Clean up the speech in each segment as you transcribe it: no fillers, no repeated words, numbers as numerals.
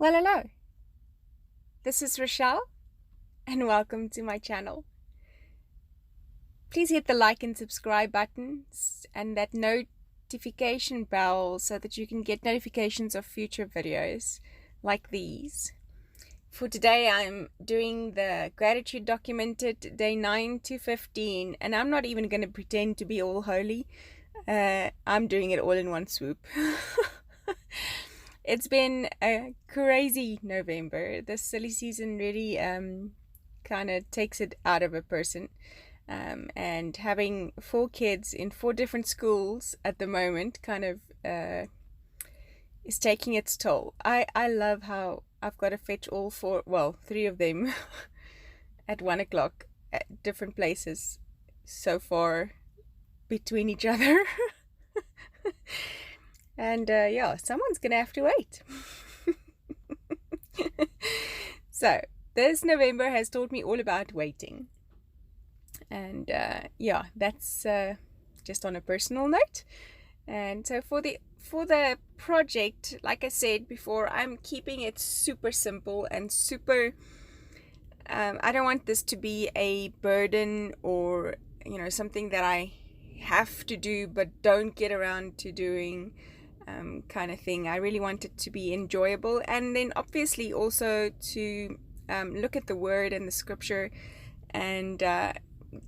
Well, hello. This is Rochelle, and welcome to my channel. Please hit the like and subscribe buttons and that notification bell so that you can get notifications of future videos like these. For today, I'm doing the gratitude documented day 9 to 15, and I'm not even going to pretend to be all holy. I'm doing it all in one swoop. It's been a crazy November. This silly season really kind of takes it out of a person. And having 4 kids in 4 different schools at the moment kind of is taking its toll. I love how I've got to fetch all 4, well, 3 of them at 1 o'clock at different places so far between each other. And yeah, someone's gonna have to wait. So this November has taught me all about waiting. And yeah, that's just on a personal note. And so for the project, like I said before, I'm keeping it super simple and super I don't want this to be a burden or something that I have to do but don't get around to doing, kind of thing. I really want it to be enjoyable, and then obviously also to look at the word and the scripture and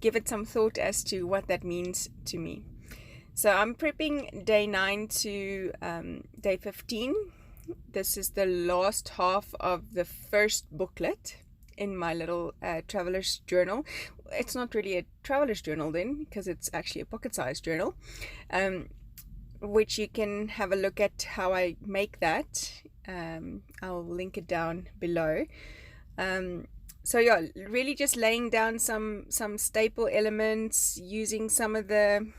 give it some thought as to what that means to me. So I'm prepping day 9 to day 15. This is the last half of the first booklet in my little traveler's journal. It's not really a traveler's journal then, because it's actually a pocket-sized journal, which you can have a look at how I make that. I'll link it down below. So yeah, really just laying down some staple elements, using some of the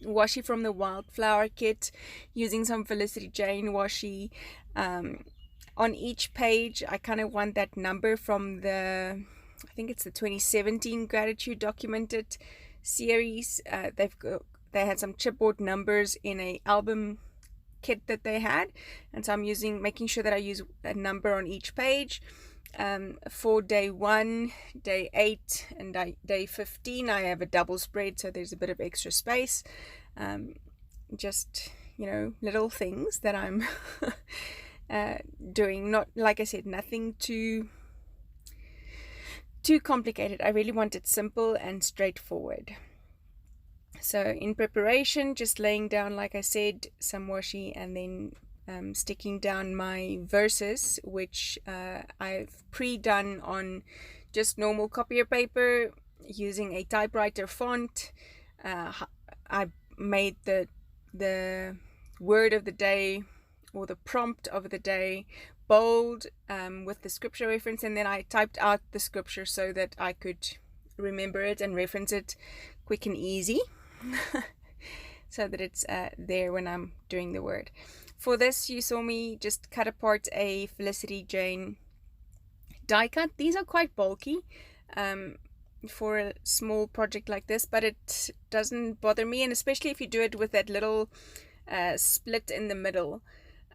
washi from the Wildflower kit, using some Felicity Jane washi. On each page, I kind of want that number from I think it's the 2017 Gratitude Documented series. They had some chipboard numbers in a album kit that they had, and so I'm making sure that I use a number on each page. For day 1, day 8, and day 15, I have a double spread, so there's a bit of extra space. Just little things that I'm doing. Not, like I said, nothing too complicated. I really want it simple and straightforward. So in preparation, just laying down, like I said, some washi, and then sticking down my verses, which I've pre-done on just normal copier paper using a typewriter font. I made the word of the day or the prompt of the day bold with the scripture reference, and then I typed out the scripture so that I could remember it and reference it quick and easy. So that it's there when I'm doing the word. For this, you saw me just cut apart a Felicity Jane die cut. These are quite bulky for a small project like this, but it doesn't bother me, and especially if you do it with that little split in the middle,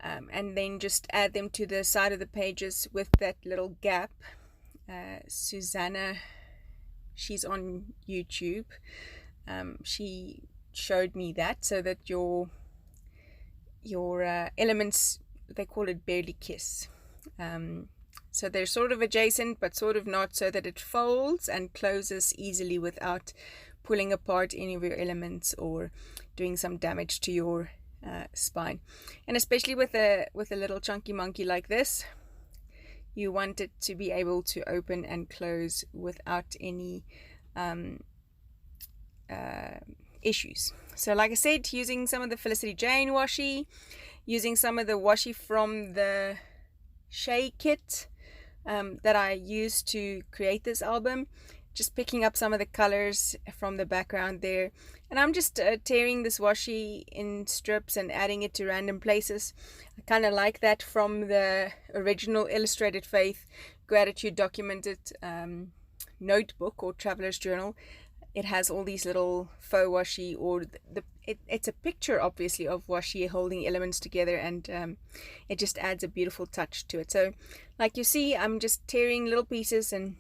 and then just add them to the side of the pages with that little gap. Susanna, she's on YouTube. She showed me that, so that your elements, they call it barely kiss. So they're sort of adjacent but sort of not, so that it folds and closes easily without pulling apart any of your elements or doing some damage to your spine. And especially with a little chunky monkey like this, you want it to be able to open and close without any issues. So like I said, using some of the Felicity Jane washi, using some of the washi from the Shea kit that I used to create this album, just picking up some of the colors from the background there, and I'm just tearing this washi in strips and adding it to random places. I kind of like that from the original Illustrated Faith Gratitude Documented notebook or traveler's journal. it has all these little faux washi, or it's a picture obviously of washi holding elements together, and it just adds a beautiful touch to it. So like you see, I'm just tearing little pieces and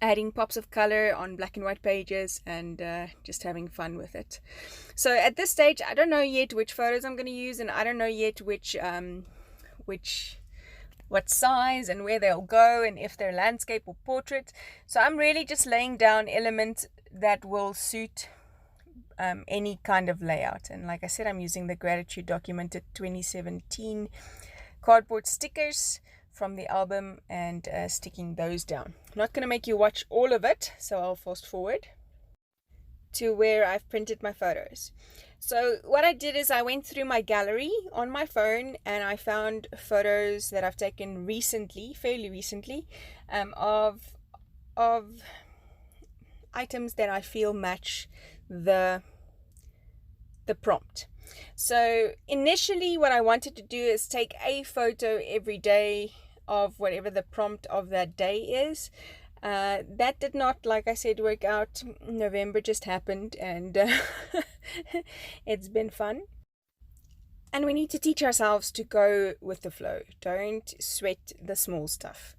adding pops of color on black and white pages, and just having fun with it. So at this stage, I don't know yet which photos I'm going to use, and I don't know yet what size and where they'll go, and if they're landscape or portrait. So I'm really just laying down elements that will suit any kind of layout. And like I said, I'm using the Gratitude Documented 2017 cardboard stickers from the album, and sticking those down. I'm not going to make you watch all of it, so I'll fast forward to where I've printed my photos. So what I did is I went through my gallery on my phone, and I found photos that I've taken recently, fairly recently, of items that I feel match the prompt. So initially what I wanted to do is take a photo every day of whatever the prompt of that day is. That did not, like I said, work out. November just happened, and it's been fun. And we need to teach ourselves to go with the flow. Don't sweat the small stuff.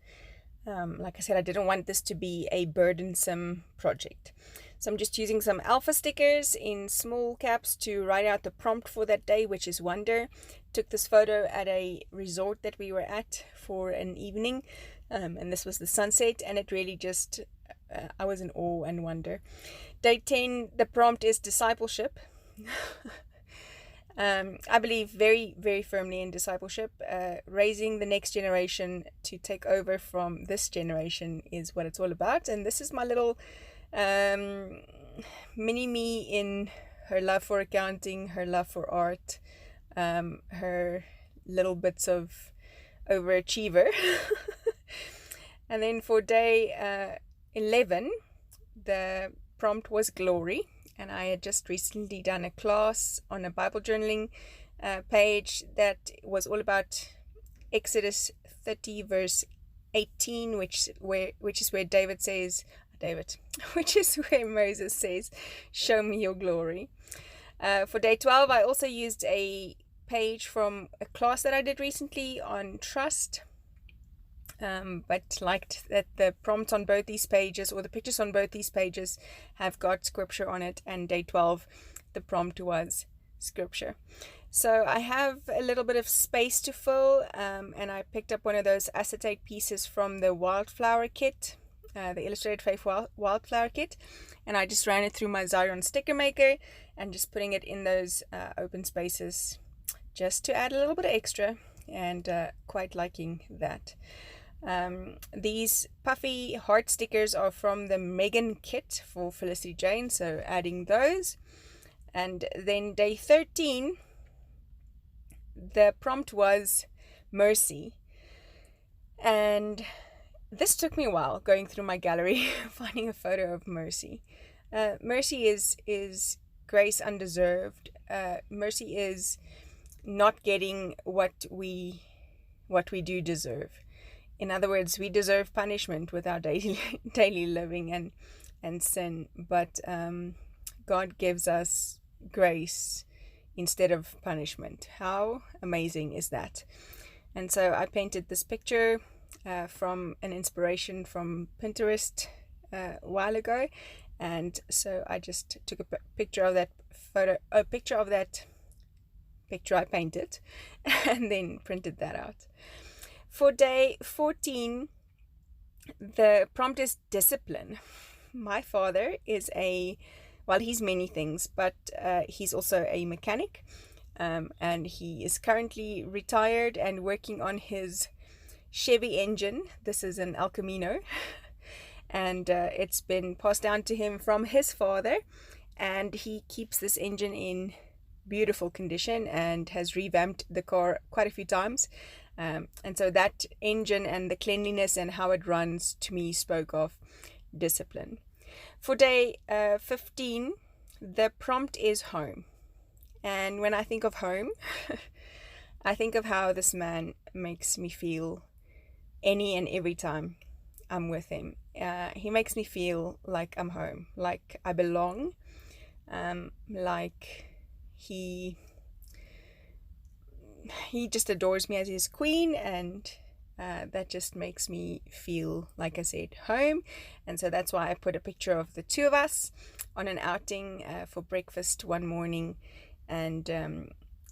Like I said, I didn't want this to be a burdensome project. So I'm just using some alpha stickers in small caps to write out the prompt for that day, which is wonder. Took this photo at a resort that we were at for an evening, and this was the sunset, and it really just, I was in awe and wonder. Day 10, the prompt is discipleship. I believe very, very firmly in discipleship. Raising the next generation to take over from this generation is what it's all about. And this is my little mini me in her love for accounting, her love for art, her little bits of overachiever. And then for day 11, the prompt was glory. And I had just recently done a class on a Bible journaling page that was all about Exodus 30 verse 18, which is where which is where Moses says, "Show me your glory." For day 12, I also used a page from a class that I did recently on trust. But liked that the prompts on both these pages, or the pictures on both these pages, have got scripture on it, and day 12 the prompt was scripture. So I have a little bit of space to fill, and I picked up one of those acetate pieces from the Wildflower kit, the Illustrated Faith Wildflower kit, and I just ran it through my Xyron sticker maker, and just putting it in those open spaces just to add a little bit of extra, and quite liking that. These puffy heart stickers are from the Megan kit for Felicity Jane, so adding those. And then day 13, the prompt was mercy, and this took me a while going through my gallery finding a photo of mercy. Mercy is grace undeserved. Mercy is not getting what we do deserve. In other words, we deserve punishment with our daily living and sin, but God gives us grace instead of punishment. How amazing is that? And so I painted this picture from an inspiration from Pinterest a while ago, and so I just took a picture of that picture I painted, and then printed that out. For day 14, the prompt is discipline. My father is he's many things, but he's also a mechanic, and he is currently retired and working on his Chevy engine. This is an El Camino, and it's been passed down to him from his father, and he keeps this engine in beautiful condition and has revamped the car quite a few times. And so that engine and the cleanliness and how it runs to me spoke of discipline. For day 15, the prompt is home. And when I think of home, I think of how this man makes me feel any and every time I'm with him. he makes me feel like I'm home, like I belong, like he just adores me as his queen, and that just makes me feel, like I said, home. And so that's why I put a picture of the two of us on an outing for breakfast one morning. And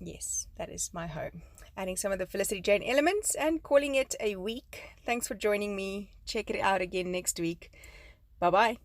yes, that is my home. Adding some of the Felicity Jane elements and calling it a week. Thanks for joining me. Check it out again next week. Bye bye.